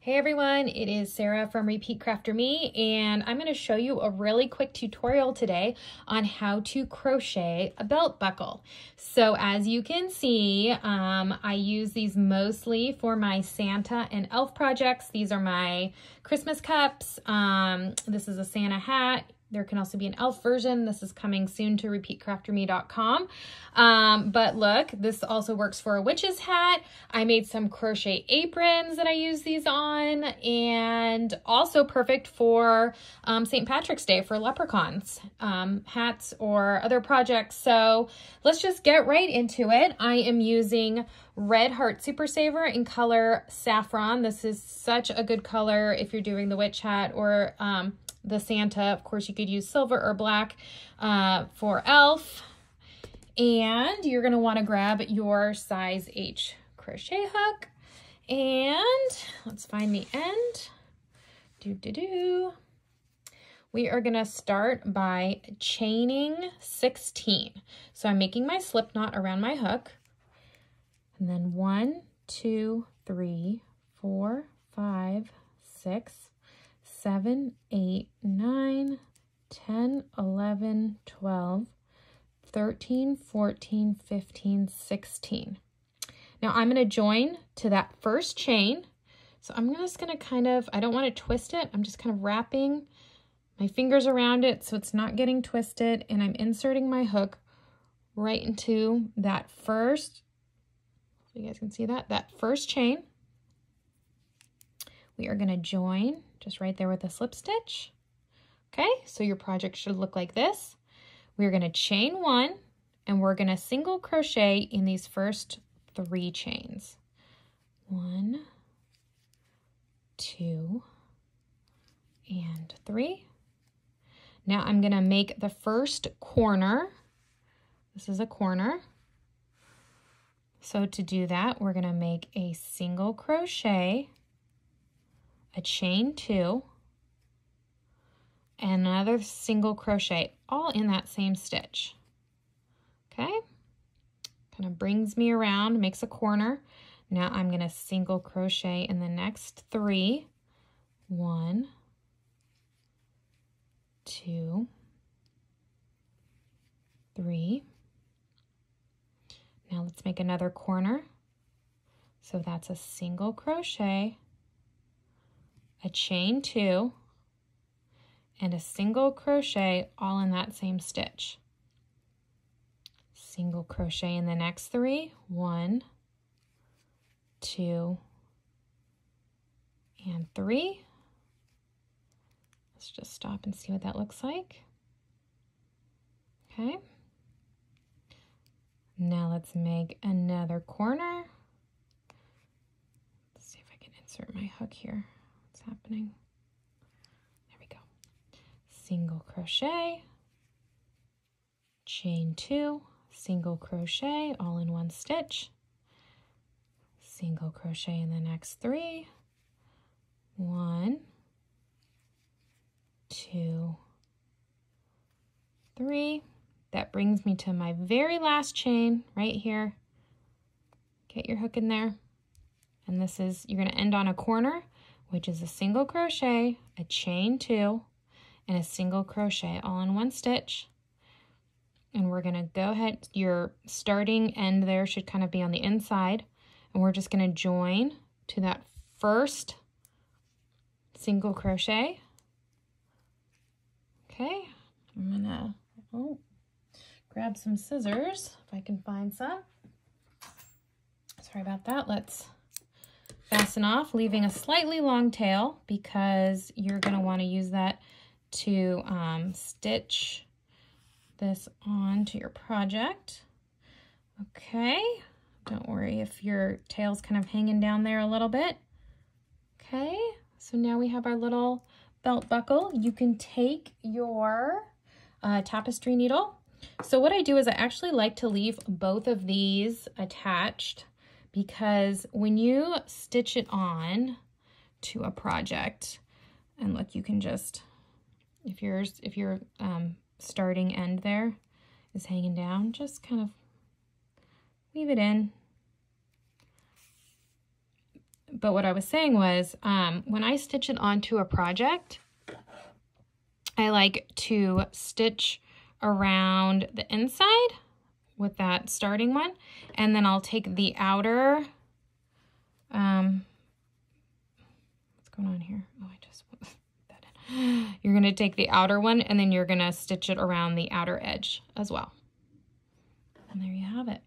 Hey everyone, it is Sarah from Repeat Crafter Me, and I'm going to show you a really quick tutorial today on how to crochet a belt buckle. So as you can see, I use these mostly for my Santa and elf projects. These are my Christmas cups. This is a Santa hat. There can also be an elf version. This is coming soon to repeatcrafterme.com. But look, this also works for a witch's hat. I made some crochet aprons that I use these on, and also perfect for St. Patrick's Day for leprechauns, hats or other projects. So let's just get right into it. I am using Red Heart Super Saver in color Saffron. This is such a good color if you're doing the witch hat or the Santa. Of course, you could use silver or black for elf. And you're going to want to grab your size H crochet hook. And let's find the end. We are going to start by chaining 16. So I'm making my slip knot around my hook. And then 1, 2, 3, 4, 5, 6, 7, 8, 9, 10, 11, 12, 13, 14, 15, 16. Now I'm going to join to that first chain. So I'm just going to kind of, I don't want to twist it. I'm just kind of wrapping my fingers around it so it's not getting twisted. And I'm inserting my hook right into that first, so you guys can see that first chain. We are going to join just right there with a slip stitch. Okay, so your project should look like this. We're going to chain 1, and we're going to single crochet in these first 3 chains. 1, 2, and 3. Now I'm going to make the first corner. This is a corner. So to do that, we're going to make a single crochet, a chain 2, and another single crochet, all in that same stitch. Okay, kind of brings me around, makes a corner. Now I'm going to single crochet in the next 3. 1, 2, 3. Now let's make another corner. So that's a single crochet, a chain 2, and a single crochet, all in that same stitch. Single crochet in the next 3. 1, 2, and 3. Let's just stop and see what that looks like. Okay. Now let's make another corner. Let's see if I can insert my hook here. What's happening? There we go. Single crochet, chain 2, single crochet, all in one stitch, single crochet in the next 3. 1, 2, 3. That brings me to my very last chain right here. Get your hook in there. And this is, you're going to end on a corner, which is a single crochet, a chain 2, and a single crochet, all in one stitch. And we're going to go ahead, your starting end there should kind of be on the inside. And we're just going to join to that first single crochet. Okay, I'm going to, grab some scissors, if I can find some. Sorry about that. Let's fasten off, leaving a slightly long tail because you're going to want to use that to stitch this onto your project. Okay, don't worry if your tail's kind of hanging down there a little bit. Okay, so now we have our little belt buckle. You can take your tapestry needle. So what I do is I actually like to leave both of these attached, because when you stitch it on to a project, and look, you can just, if your starting end there is hanging down, just kind of weave it in. But what I was saying was, when I stitch it onto a project, I like to stitch around the inside with that starting one, and then I'll take the outer, what's going on here? Oh, I just put that in. You're gonna take the outer one, and then you're gonna stitch it around the outer edge as well. And there you have it.